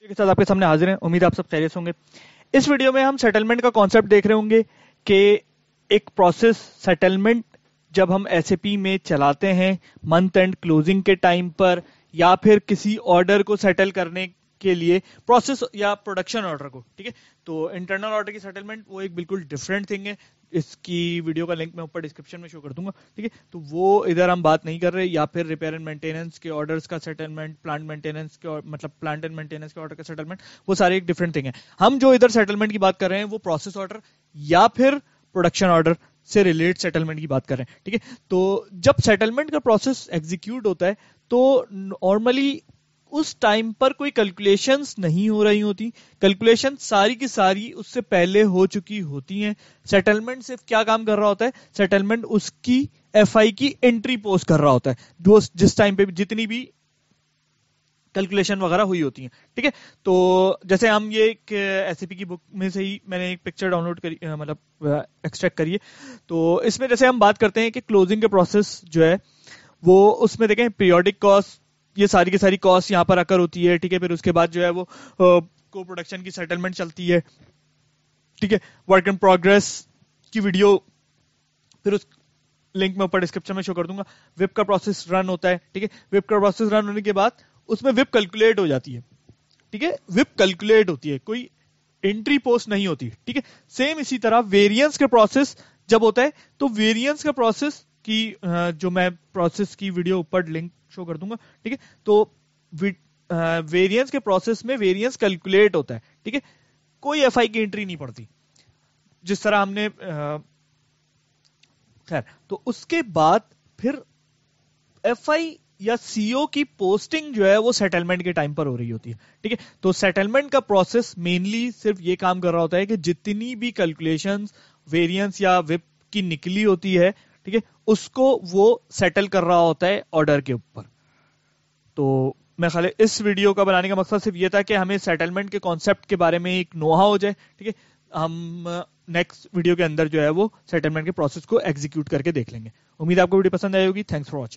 के साथ आपके सामने हाजिर हैं। उम्मीद आप सब खैरियत होंगे। इस वीडियो में हम सेटलमेंट का कॉन्सेप्ट देख रहे होंगे कि एक प्रोसेस सेटलमेंट जब हम एसएपी में चलाते हैं मंथ एंड क्लोजिंग के टाइम पर, या फिर किसी ऑर्डर को सेटल करने के लिए प्रोसेस या प्रोडक्शन ऑर्डर को, ठीक है। तो इंटरनल ऑर्डर की सेटलमेंट वो एक बिल्कुल डिफरेंट थिंग है। इसकी वीडियो का लिंक मैं ऊपर डिस्क्रिप्शन में शो कर दूंगा, ठीक है। तो वो इधर हम बात नहीं कर रहे। या फिर रिपेयर एंड मेंटेनेंस के ऑर्डर्स का सेटलमेंट, प्लांट मेंटेनेंस के मतलब प्लांट एंड मेंटेनेंस के ऑर्डर का सेटलमेंट, वो सारे एक डिफरेंट थिंग है। हम जो इधर सेटलमेंट की बात कर रहे हैं वो प्रोसेस ऑर्डर या फिर प्रोडक्शन ऑर्डर से रिलेटेड सेटलमेंट की बात कर रहे हैं, ठीक है। तो जब सेटलमेंट का प्रोसेस एग्जीक्यूट होता है तो नॉर्मली उस टाइम पर कोई कैलकुलेशंस नहीं हो रही होती। कैलकुलेशन सारी की सारी उससे पहले हो चुकी होती हैं। सेटलमेंट सिर्फ क्या काम कर रहा होता है, सेटलमेंट उसकी एफआई की एंट्री पोस्ट कर रहा होता है, जो जिस टाइम पे जितनी भी कैलकुलेशन वगैरह हुई होती है, ठीक है। तो जैसे हम ये एक एसएपी की बुक में से ही मैंने एक पिक्चर डाउनलोड करी, मतलब एक्सट्रैक्ट करिए। तो इसमें जैसे हम बात करते हैं कि क्लोजिंग के प्रोसेस जो है वो, उसमें देखें पीरियोडिक कॉस्ट, ये सारी की सारी कॉस्ट यहाँ पर आकर होती है, ठीक है। फिर उसके बाद जो है वो को प्रोडक्शन की सेटलमेंट चलती है, ठीक है। वर्क इन प्रोग्रेस की वीडियो फिर उस लिंक में ऊपर डिस्क्रिप्शन में शो कर दूंगा। विप का प्रोसेस रन होता है, ठीक है। विप का प्रोसेस रन होने के बाद उसमें विप कैलकुलेट हो जाती है, ठीक है। विप कैलकुलेट होती है, कोई एंट्री पोस्ट नहीं होती, ठीक है। सेम इसी तरह वेरिएंस के प्रोसेस जब होता है तो वेरिएंस का प्रोसेस की जो मैं प्रोसेस की वीडियो ऊपर लिंक शो कर दूंगा, ठीक है। तो वेरिएंस के प्रोसेस में वेरिएंस कैलकुलेट होता है, ठीक है। कोई एफआई की एंट्री नहीं पड़ती, जिस तरह हमने खैर। तो उसके बाद फिर एफआई या सीओ की पोस्टिंग जो है वो सेटलमेंट के टाइम पर हो रही होती है, ठीक है। तो सेटलमेंट का प्रोसेस मेनली सिर्फ ये काम कर रहा होता है कि जितनी भी कैलकुलेशंस वेरिएंस या विप की निकली होती है, ठीक है, उसको वो सेटल कर रहा होता है ऑर्डर के ऊपर। तो मैं खाली इस वीडियो का बनाने का मकसद सिर्फ ये था कि हमें सेटलमेंट के कॉन्सेप्ट के बारे में एक नोहा हो जाए, ठीक है। हम नेक्स्ट वीडियो के अंदर जो है वो सेटलमेंट के प्रोसेस को एग्जीक्यूट करके देख लेंगे। उम्मीद आपको वीडियो पसंद आई होगी। Thanks for watching.